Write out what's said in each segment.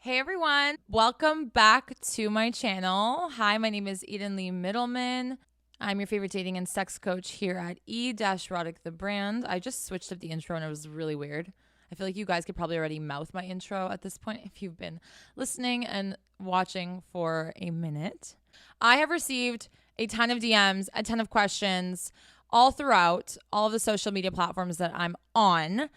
Hey everyone, welcome back to my channel. Hi, my name is Eden Lee Middleman. I'm your favorite dating and sex coach here at E-Erotic the brand. I just switched up the intro and it was really weird. I feel like you guys could probably already mouth my intro at this point if you've been listening and watching for a minute. I have received a ton of DMs, a ton of questions all throughout all of the social media platforms that I'm on.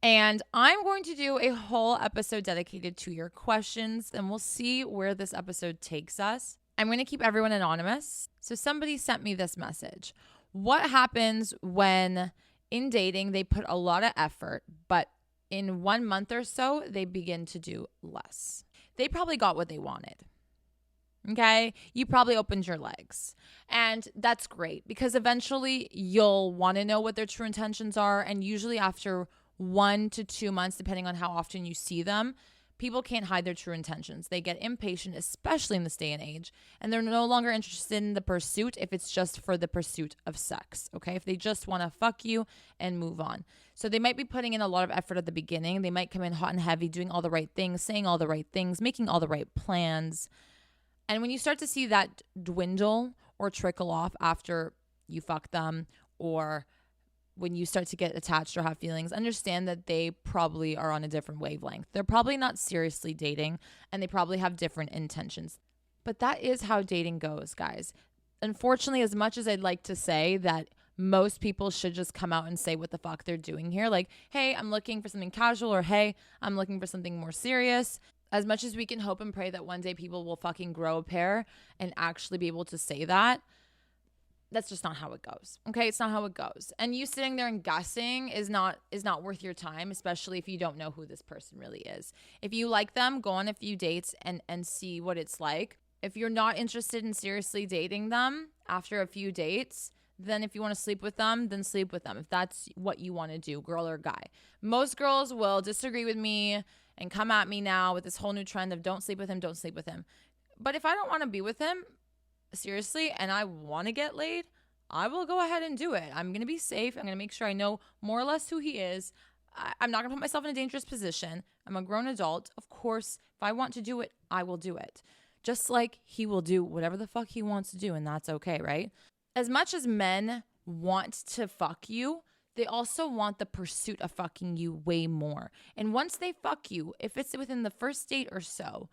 And I'm going to do a whole episode dedicated to your questions, and we'll see where this episode takes us. I'm going to keep everyone anonymous. So somebody sent me this message. What happens when in dating they put a lot of effort, but in 1 month or so, they begin to do less? They probably got what they wanted. Okay, you probably opened your legs, and that's great because eventually you'll want to know what their true intentions are. And usually after 1 to 2 months, depending on how often you see them, people can't hide their true intentions. They get impatient, especially in this day and age, and they're no longer interested in the pursuit if it's just for the pursuit of sex, okay? If they just want to fuck you and move on. So they might be putting in a lot of effort at the beginning. They might come in hot and heavy, doing all the right things, saying all the right things, making all the right plans. And when you start to see that dwindle or trickle off after you fuck them, or when you start to get attached or have feelings, understand that they probably are on a different wavelength. They're probably not seriously dating, and they probably have different intentions. But that is how dating goes, guys. Unfortunately, as much as I'd like to say that most people should just come out and say what the fuck they're doing here, like, hey, I'm looking for something casual, or hey, I'm looking for something more serious. As much as we can hope and pray that one day people will fucking grow a pair and actually be able to say that, that's just not how it goes. Okay, it's not how it goes. And you sitting there and guessing is not worth your time, especially if you don't know who this person really is. If you like them, go on a few dates and see what it's like. If you're not interested in seriously dating them after a few dates, then if you want to sleep with them, then sleep with them. If that's what you want to do, girl or guy. Most girls will disagree with me and come at me now with this whole new trend of don't sleep with him, don't sleep with him. But if I don't want to be with him, seriously, and I want to get laid, I will go ahead and do it. I'm going to be safe. I'm going to make sure I know more or less who he is. I'm not going to put myself in a dangerous position. I'm a grown adult. Of course, if I want to do it, I will do it. Just like he will do whatever the fuck he wants to do, and that's okay, right? As much as men want to fuck you, they also want the pursuit of fucking you way more. And once they fuck you, if it's within the first date or so,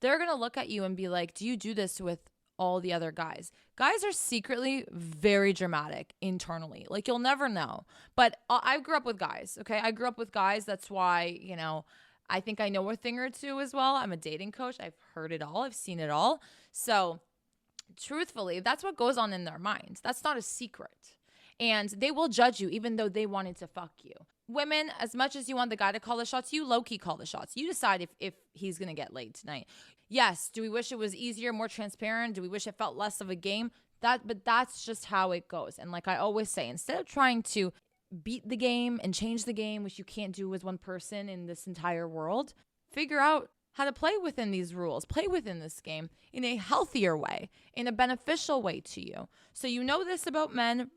they're going to look at you and be like, do you do this with all the other guys? Guys are secretly very dramatic internally. Like, you'll never know. But I grew up with guys, okay? I grew up with guys. That's why, I think I know a thing or two as well. I'm a dating coach. I've heard it all. I've seen it all. So truthfully, that's what goes on in their minds. That's not a secret. And they will judge you even though they wanted to fuck you. Women, as much as you want the guy to call the shots, you low-key call the shots. You decide if he's going to get laid tonight. Yes, do we wish it was easier, more transparent? Do we wish it felt less of a game? But that's just how it goes. And like I always say, instead of trying to beat the game and change the game, which you can't do as one person in this entire world, figure out how to play within these rules, play within this game in a healthier way, in a beneficial way to you. So you know this about men,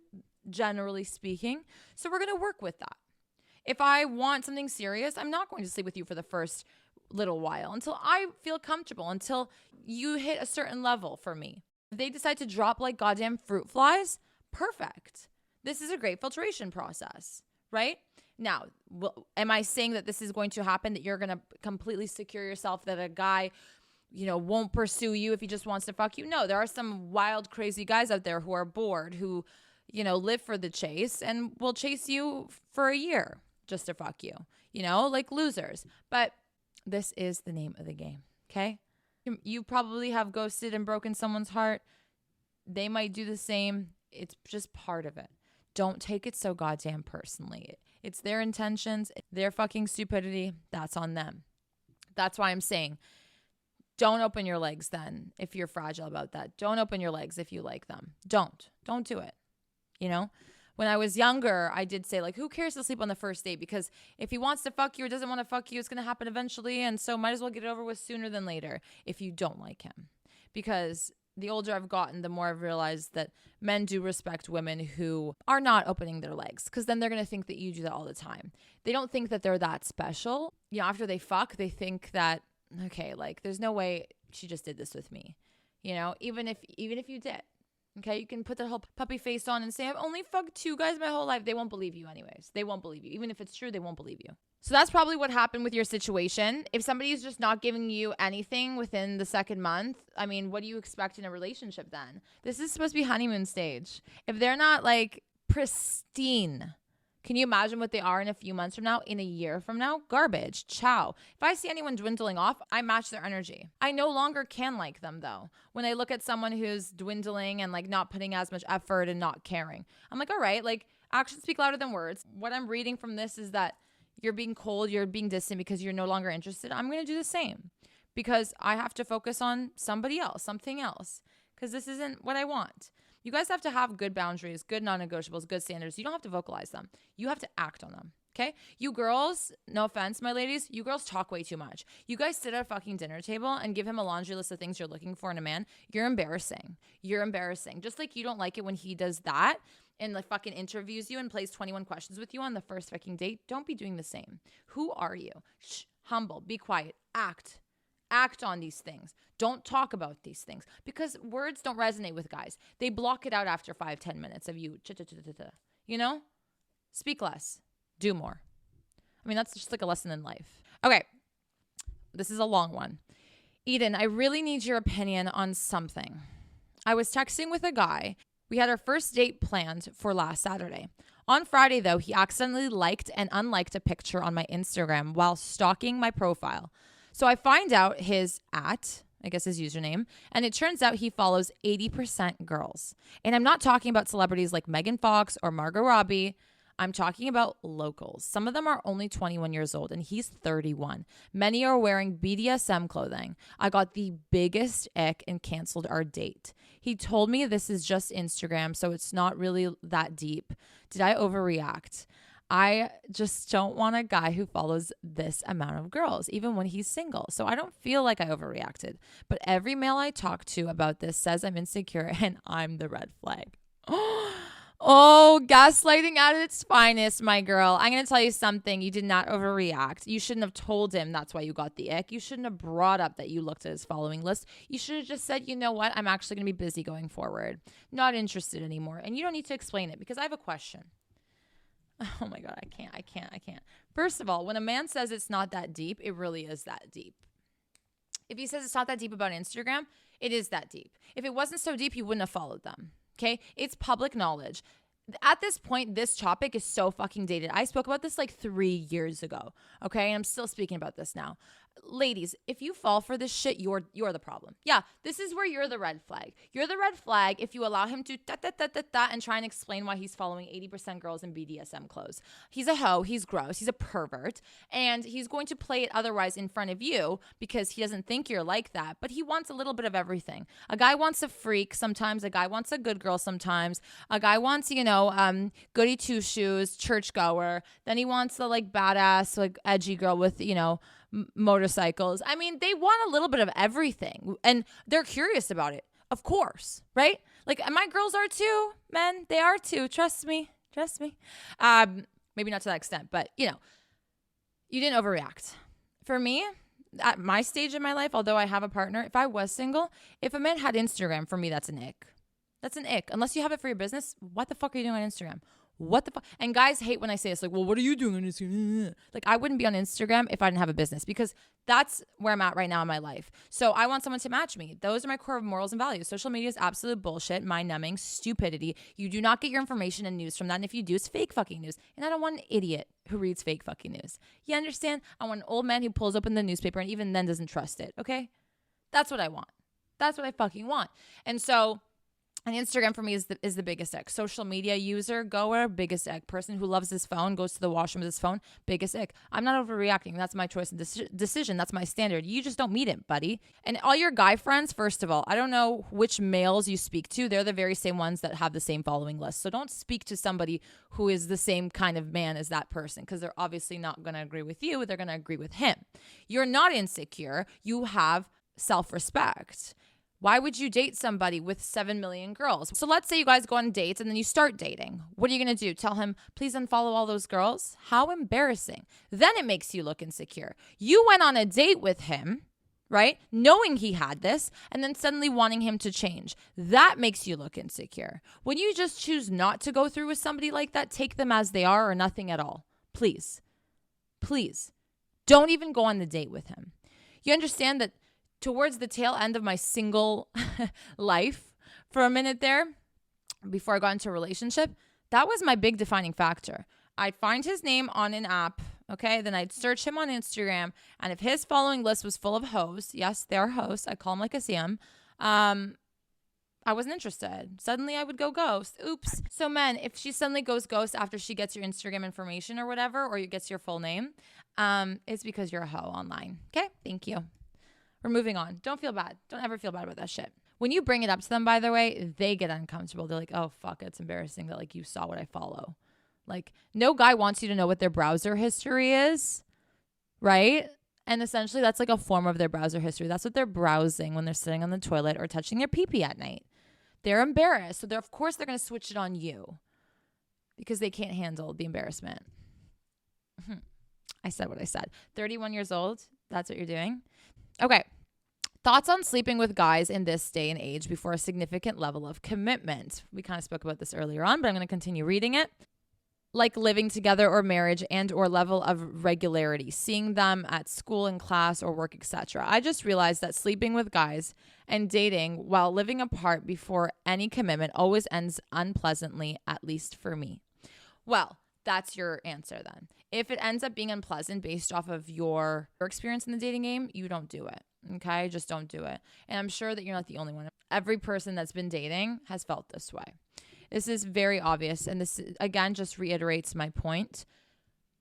generally speaking. So we're going to work with that. If I want something serious, I'm not going to sleep with you for the first little while until I feel comfortable, until you hit a certain level for me. If they decide to drop like goddamn fruit flies, perfect. This is a great filtration process, right? Now, am I saying that this is going to happen, that you're going to completely secure yourself that a guy, won't pursue you if he just wants to fuck you? No, there are some wild, crazy guys out there who are bored, who, live for the chase and will chase you for a year just to fuck you, like losers. But this is the name of the game, okay? You probably have ghosted and broken someone's heart. They might do the same. It's just part of it. Don't take it so goddamn personally. It's their intentions, their fucking stupidity. That's on them. That's why I'm saying, don't open your legs then if you're fragile about that. Don't open your legs if you like them. Don't do it. When I was younger, I did say, like, who cares to sleep on the first date? Because if he wants to fuck you or doesn't want to fuck you, it's going to happen eventually. And so might as well get it over with sooner than later if you don't like him. Because the older I've gotten, the more I've realized that men do respect women who are not opening their legs, because then they're going to think that you do that all the time. They don't think that they're that special. After they fuck, they think that okay, like there's no way she just did this with me. You know, even if you did. Okay, you can put the whole puppy face on and say, I've only fucked 2 guys my whole life. They won't believe you anyways. They won't believe you. Even if it's true, they won't believe you. So that's probably what happened with your situation. If somebody is just not giving you anything within the second month, I mean, what do you expect in a relationship then? This is supposed to be honeymoon stage. If they're not like pristine, can you imagine what they are in a few months from now, in a year from now? Garbage. Ciao. If I see anyone dwindling off, I match their energy. I no longer can like them though. When I look at someone who's dwindling and like not putting as much effort and not caring, I'm like, all right, like actions speak louder than words. What I'm reading from this is that you're being cold, you're being distant because you're no longer interested. I'm going to do the same because I have to focus on somebody else, something else, because this isn't what I want. You guys have to have good boundaries, good non-negotiables, good standards. You don't have to vocalize them. You have to act on them, okay? You girls, no offense, my ladies, you girls talk way too much. You guys sit at a fucking dinner table and give him a laundry list of things you're looking for in a man. You're embarrassing. You're embarrassing. Just like you don't like it when he does that and like fucking interviews you and plays 21 questions with you on the first fucking date. Don't be doing the same. Who are you? Shh, humble, be quiet, act. Act on these things. Don't talk about these things because words don't resonate with guys. They block it out after 5-10 minutes of you. You know? Speak less. Do more. I mean, that's just like a lesson in life. Okay. This is a long one. Eden, I really need your opinion on something. I was texting with a guy. We had our first date planned for last Saturday. On Friday, though, he accidentally liked and unliked a picture on my Instagram while stalking my profile. So I find out his username, and it turns out he follows 80% girls. And I'm not talking about celebrities like Megan Fox or Margot Robbie. I'm talking about locals. Some of them are only 21 years old, and he's 31. Many are wearing BDSM clothing. I got the biggest ick and canceled our date. He told me this is just Instagram, so it's not really that deep. Did I overreact? I just don't want a guy who follows this amount of girls, even when he's single. So I don't feel like I overreacted. But every male I talk to about this says I'm insecure and I'm the red flag. Oh, gaslighting at its finest, my girl. I'm going to tell you something. You did not overreact. You shouldn't have told him that's why you got the ick. You shouldn't have brought up that you looked at his following list. You should have just said, you know what? I'm actually going to be busy going forward. Not interested anymore. And you don't need to explain it because I have a question. Oh my God, I can't. First of all, when a man says it's not that deep, it really is that deep. If he says it's not that deep about Instagram, it is that deep. If it wasn't so deep, he wouldn't have followed them. Okay? It's public knowledge. At this point, this topic is so fucking dated. I spoke about this like 3 years ago. Okay? And I'm still speaking about this now. Ladies, if you fall for this shit, you're the problem. Yeah, this is where you're the red flag. You're the red flag if you allow him to and try and explain why he's following 80% girls in BDSM clothes. He's a hoe, he's gross, he's a pervert, and he's going to play it otherwise in front of you because he doesn't think you're like that, but he wants a little bit of everything. A guy wants a freak sometimes, a guy wants a good girl sometimes, a guy wants, goody two-shoes, churchgoer, then he wants the like badass, like edgy girl with, motorcycles. I mean, they want a little bit of everything and they're curious about it. Of course, right? Like my girls are too, men. They are too. Trust me. Maybe not to that extent, but you didn't overreact. For me, at my stage in my life, although I have a partner, if I was single, if a man had Instagram, for me, that's an ick. That's an ick. Unless you have it for your business, what the fuck are you doing on Instagram? What the fuck? And guys hate when I say this, like, well, what are you doing on Instagram? Like, I wouldn't be on Instagram if I didn't have a business because that's where I'm at right now in my life. So I want someone to match me. Those are my core morals and values. Social media is absolute bullshit, mind-numbing, stupidity. You do not get your information and news from that. And if you do, it's fake fucking news. And I don't want an idiot who reads fake fucking news. You understand? I want an old man who pulls open the newspaper and even then doesn't trust it, okay? That's what I want. That's what I fucking want. And so... and Instagram for me is the biggest ick. Social media user, goer, biggest ick. Person who loves his phone, goes to the washroom with his phone, biggest ick. I'm not overreacting. That's my choice and decision. That's my standard. You just don't meet it, buddy. And all your guy friends, first of all, I don't know which males you speak to. They're the very same ones that have the same following list. So don't speak to somebody who is the same kind of man as that person because they're obviously not going to agree with you. They're going to agree with him. You're not insecure. You have self-respect. Why would you date somebody with 7 million girls? So let's say you guys go on dates and then you start dating. What are you going to do? Tell him, please unfollow all those girls? How embarrassing. Then it makes you look insecure. You went on a date with him, right? Knowing he had this and then suddenly wanting him to change. That makes you look insecure. When you just choose not to go through with somebody like that, take them as they are or nothing at all. Please. Please. Don't even go on the date with him. You understand that towards the tail end of my single life for a minute there, before I got into a relationship, that was my big defining factor. I'd find his name on an app, okay? Then I'd search him on Instagram. And if his following list was full of hoes, yes, they're hoes. I call them like I see them. I wasn't interested. Suddenly I would go ghost. Oops. So men, if she suddenly goes ghost after she gets your Instagram information or whatever, or gets your full name, it's because you're a hoe online. Okay? Thank you. We're moving on. Don't feel bad. Don't ever feel bad about that shit. When you bring it up to them, by the way, they get uncomfortable. They're like, oh, fuck, it's embarrassing that like you saw what I follow. Like, no guy wants you to know what their browser history is, right? And essentially, that's like a form of their browser history. That's what they're browsing when they're sitting on the toilet or touching their pee-pee at night. They're embarrassed. So of course, they're going to switch it on you because they can't handle the embarrassment. I said what I said. 31 years old. That's what you're doing. Okay. Thoughts on sleeping with guys in this day and age before a significant level of commitment. We kind of spoke about this earlier on, but I'm going to continue reading it. Like living together or marriage and or level of regularity, seeing them at school and class or work, etc. I just realized that sleeping with guys and dating while living apart before any commitment always ends unpleasantly, at least for me. Well, that's your answer then. If it ends up being unpleasant based off of your experience in the dating game, you don't do it. Okay? Just don't do it. And I'm sure that you're not the only one. Every person that's been dating has felt this way. This is very obvious. And this, again, just reiterates my point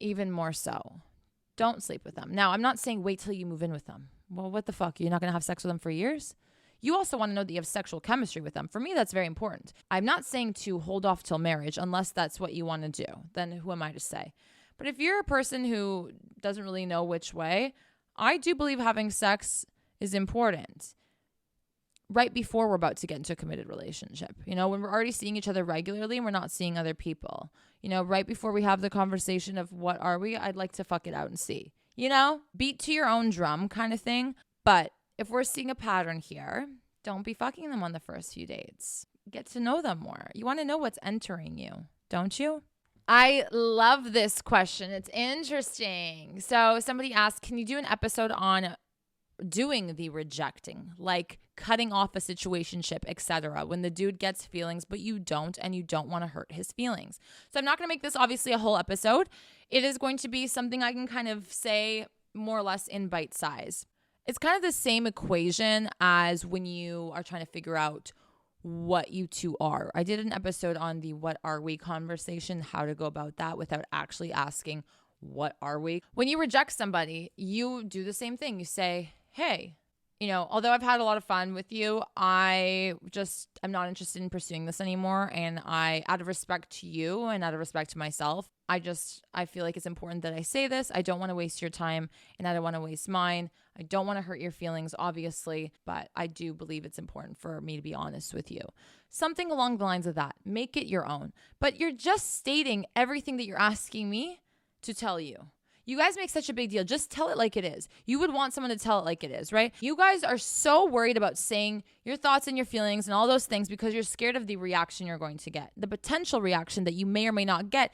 even more so. Don't sleep with them. Now, I'm not saying wait till you move in with them. Well, what the fuck? You're not going to have sex with them for years? You also want to know that you have sexual chemistry with them. For me, that's very important. I'm not saying to hold off till marriage unless that's what you want to do. Then who am I to say? But if you're a person who doesn't really know which way, I do believe having sex is important right before we're about to get into a committed relationship. You know, when we're already seeing each other regularly and we're not seeing other people. You know, right before we have the conversation of what are we, I'd like to fuck it out and see. You know, beat to your own drum kind of thing. But if we're seeing a pattern here, don't be fucking them on the first few dates. Get to know them more. You want to know what's entering you, don't you? I love this question. It's interesting. So somebody asked, can you do an episode on doing the rejecting, like cutting off a situationship, etc., when the dude gets feelings but you don't, and you don't want to hurt his feelings? So I'm not going to make this obviously a whole episode. It is going to be something I can kind of say more or less in bite size. It's kind of the same equation as when you are trying to figure out what you two are. I did an episode on the what are we conversation, how to go about that without actually asking what are we. When you reject somebody, you do the same thing. You say, hey, you know, although I've had a lot of fun with you, I'm not interested in pursuing this anymore. And out of respect to you and out of respect to myself, I feel like it's important that I say this. I don't want to waste your time and I don't want to waste mine. I don't want to hurt your feelings, obviously, but I do believe it's important for me to be honest with you. Something along the lines of that. Make it your own. But you're just stating everything that you're asking me to tell you. You guys make such a big deal. Just tell it like it is. You would want someone to tell it like it is, right? You guys are so worried about saying your thoughts and your feelings and all those things because you're scared of the reaction you're going to get. The potential reaction that you may or may not get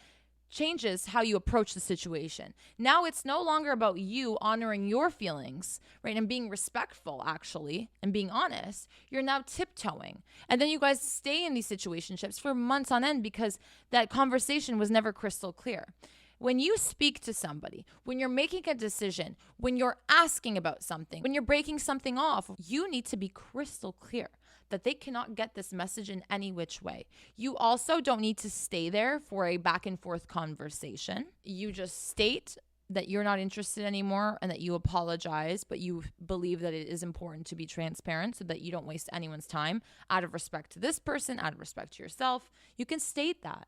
changes how you approach the situation. Now it's no longer about you honoring your feelings, right? And being respectful, actually, and being honest. You're now tiptoeing. And then you guys stay in these situationships for months on end because that conversation was never crystal clear. When you speak to somebody, when you're making a decision, when you're asking about something, when you're breaking something off, you need to be crystal clear that they cannot get this message in any which way. You also don't need to stay there for a back and forth conversation. You just state that you're not interested anymore and that you apologize, but you believe that it is important to be transparent so that you don't waste anyone's time out of respect to this person, out of respect to yourself. You can state that,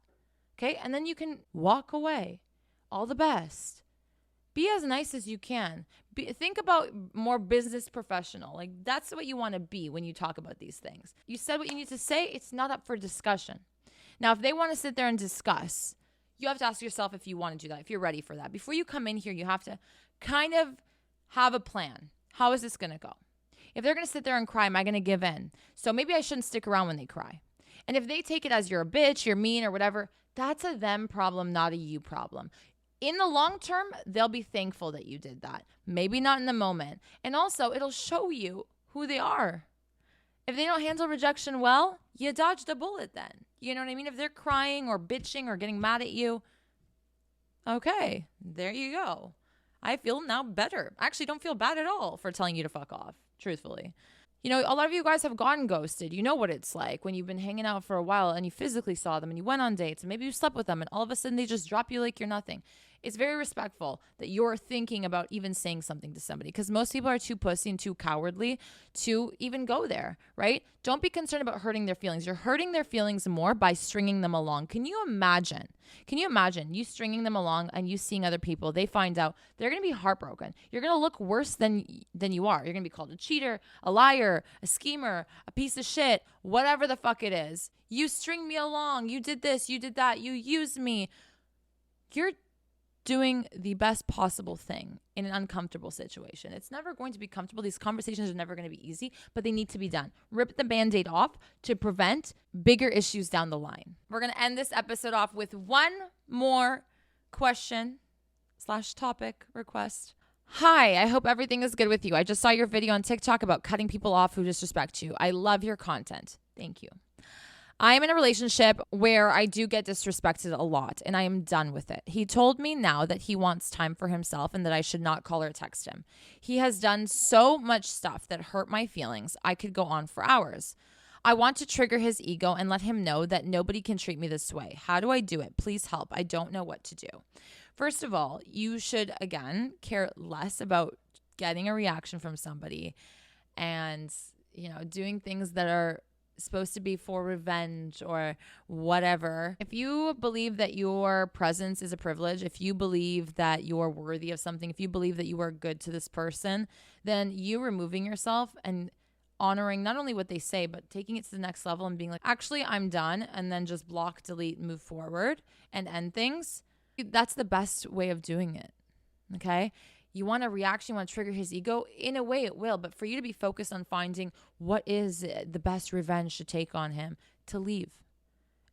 okay? And then you can walk away. All the best. Be as nice as you can. Think about more business professional. Like that's what you want to be when you talk about these things. You said what you need to say. It's not up for discussion. Now, if they want to sit there and discuss, you have to ask yourself if you want to do that, if you're ready for that. Before you come in here, you have to kind of have a plan. how is this going to go? If they're going to sit there and cry, am I going to give in? So maybe I shouldn't stick around when they cry. And if they take it as you're a bitch, you're mean or whatever, that's a them problem, not a you problem. In the long term, they'll be thankful that you did that. Maybe not in the moment. And also, it'll show you who they are. If they don't handle rejection well, you dodged a bullet then. You know what I mean? If they're crying or bitching or getting mad at you, okay, there you go. I feel now better. I actually don't feel bad at all for telling you to fuck off, truthfully. You know, a lot of you guys have gotten ghosted. You know what it's like when you've been hanging out for a while and you physically saw them and you went on dates and maybe you slept with them and all of a sudden they just drop you like you're nothing. It's very respectful that you're thinking about even saying something to somebody because most people are too pussy and too cowardly to even go there, right? Don't be concerned about hurting their feelings. You're hurting their feelings more by stringing them along. Can you imagine you stringing them along and you seeing other people, they find out, they're going to be heartbroken. You're going to look worse than you are. You're going to be called a cheater, a liar, a schemer, a piece of shit, whatever the fuck it is. You string me along. You did this, you did that. You used me. You're doing the best possible thing in an uncomfortable situation. It's never going to be comfortable. These conversations are never going to be easy, but they need to be done. Rip the Band-Aid off to prevent bigger issues down the line. We're going to end this episode off with one more question/topic request. Hi, I hope everything is good with you. I just saw your video on TikTok about cutting people off who disrespect you. I love your content. Thank you. I am in a relationship where I do get disrespected a lot, and I am done with it. He told me now that he wants time for himself and that I should not call or text him. He has done so much stuff that hurt my feelings. I could go on for hours. I want to trigger his ego and let him know that nobody can treat me this way. How do I do it? Please help. I don't know what to do. First of all, you should, again, care less about getting a reaction from somebody and, doing things that are supposed to be for revenge or whatever. If you believe that your presence is a privilege, if you believe that you're worthy of something, if you believe that you are good to this person, then you removing yourself and honoring not only what they say, but taking it to the next level and being like, actually, I'm done, and then just block, delete, move forward and end things. That's the best way of doing it. Okay? You want a reaction, you want to trigger his ego. In a way, it will. But for you to be focused on finding what is the best revenge to take on him, to leave.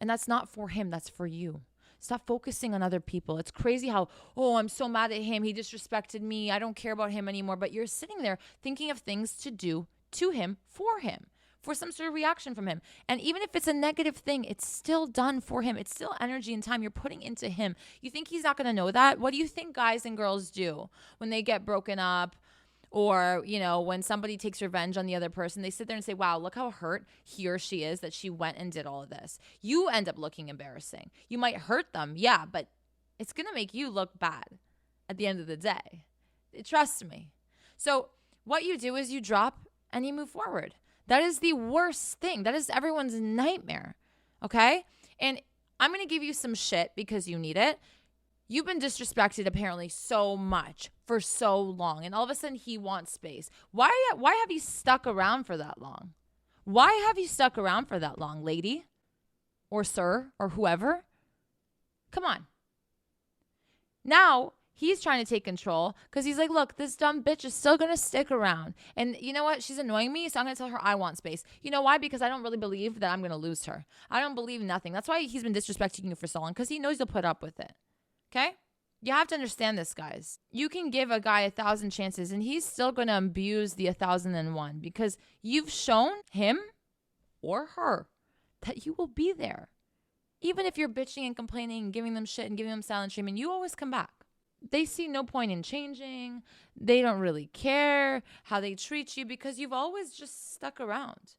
And that's not for him. That's for you. Stop focusing on other people. It's crazy how, I'm so mad at him. He disrespected me. I don't care about him anymore. But you're sitting there thinking of things to do to him, for some sort of reaction from him. And even if it's a negative thing, it's still done for him. It's still energy and time you're putting into him. You think he's not going to know that? What do you think guys and girls do when they get broken up or, when somebody takes revenge on the other person? They sit there and say, wow, look how hurt he or she is that she went and did all of this. You end up looking embarrassing. You might hurt them, yeah, but it's going to make you look bad at the end of the day. Trust me. So what you do is you drop and you move forward. That is the worst thing. That is everyone's nightmare. Okay? And I'm going to give you some shit because you need it. You've been disrespected apparently so much for so long. And all of a sudden he wants space. Why have you stuck around for that long? Why have you stuck around for that long, lady? Or sir? Or whoever? Come on. Now he's trying to take control because he's like, look, this dumb bitch is still going to stick around. And you know what? She's annoying me, so I'm going to tell her I want space. You know why? Because I don't really believe that I'm going to lose her. I don't believe nothing. That's why he's been disrespecting you for so long, because he knows you'll put up with it. Okay? You have to understand this, guys. You can give a guy 1,000 chances, and he's still going to abuse the 1,001 because you've shown him or her that you will be there. Even if you're bitching and complaining and giving them shit and giving them silent treatment, you always come back. They see no point in changing. They don't really care how they treat you because you've always just stuck around.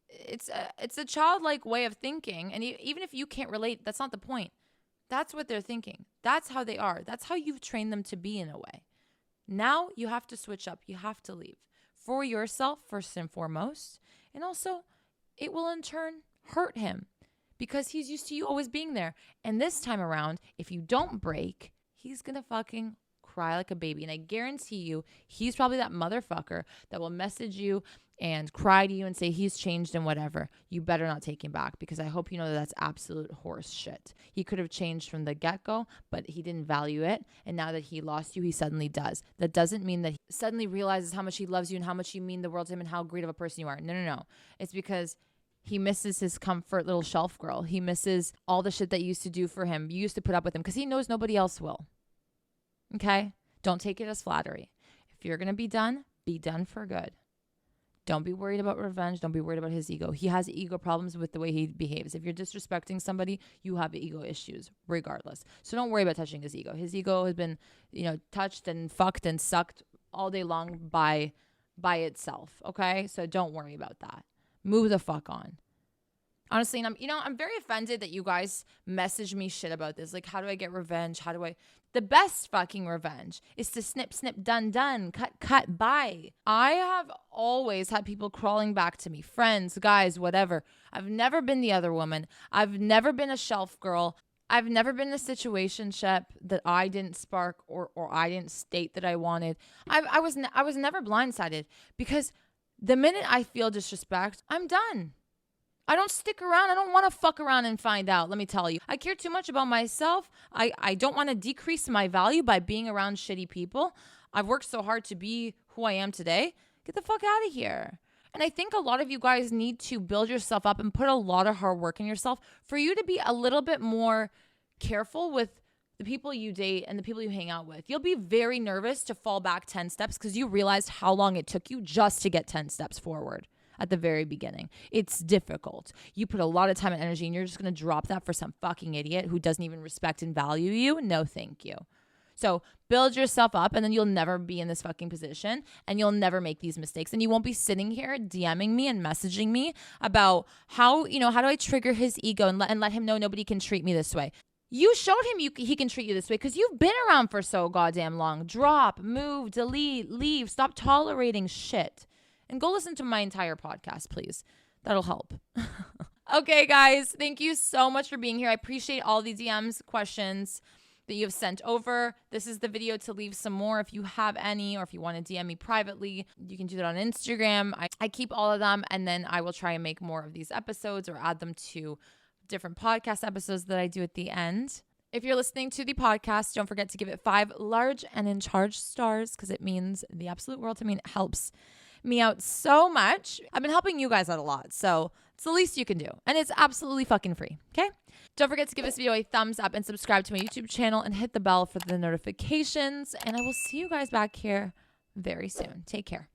It's a childlike way of thinking. And even if you can't relate, that's not the point. That's what they're thinking. That's how they are. That's how you've trained them to be in a way. Now you have to switch up. You have to leave for yourself first and foremost. And also it will in turn hurt him because he's used to you always being there. And this time around, if you don't break, he's going to fucking cry like a baby. And I guarantee you, he's probably that motherfucker that will message you and cry to you and say he's changed and whatever. You better not take him back, because I hope you know that that's absolute horse shit. He could have changed from the get-go, but he didn't value it. And now that he lost you, he suddenly does. That doesn't mean that he suddenly realizes how much he loves you and how much you mean the world to him and how great of a person you are. No. It's because he misses his comfort little shelf girl. He misses all the shit that you used to do for him. You used to put up with him because he knows nobody else will. Okay? Don't take it as flattery. If you're going to be done for good. Don't be worried about revenge. Don't be worried about his ego. He has ego problems with the way he behaves. If you're disrespecting somebody, you have ego issues regardless. So don't worry about touching his ego. His ego has been, touched and fucked and sucked all day long by itself. Okay? So don't worry about that. Move the fuck on. Honestly, and I'm very offended that you guys message me shit about this. Like, how do I get revenge? The best fucking revenge is to snip, done, cut, bye. I have always had people crawling back to me, friends, guys, whatever. I've never been the other woman. I've never been a shelf girl. I've never been in a situationship that I didn't spark or I didn't state that I wanted. I was never blindsided, because the minute I feel disrespect, I'm done. I don't stick around. I don't want to fuck around and find out. Let me tell you. I care too much about myself. I don't want to decrease my value by being around shitty people. I've worked so hard to be who I am today. Get the fuck out of here. And I think a lot of you guys need to build yourself up and put a lot of hard work in yourself for you to be a little bit more careful with the people you date and the people you hang out with. You'll be very nervous to fall back 10 steps because you realized how long it took you just to get 10 steps forward. At the very beginning. It's difficult. You put a lot of time and energy, and you're just going to drop that for some fucking idiot who doesn't even respect and value you. No, thank you. So build yourself up, and then you'll never be in this fucking position, and you'll never make these mistakes. And you won't be sitting here DMing me and messaging me about how do I trigger his ego and let him know nobody can treat me this way. You showed him he can treat you this way because you've been around for so goddamn long. Drop, move, delete, leave. Stop tolerating shit. And go listen to my entire podcast, please. That'll help. Okay, guys. Thank you so much for being here. I appreciate all the DMs, questions that you have sent over. This is the video to leave some more. If you have any, or if you want to DM me privately, you can do that on Instagram. I keep all of them, and then I will try and make more of these episodes or add them to different podcast episodes that I do at the end. If you're listening to the podcast, don't forget to give it 5 large and in charge stars, because it means the absolute world to me. It helps me out so much. I've been helping you guys out a lot, so it's the least you can do. And it's absolutely fucking free, okay? Don't forget to give this video a thumbs up and subscribe to my YouTube channel and hit the bell for the notifications. And I will see you guys back here very soon. Take care.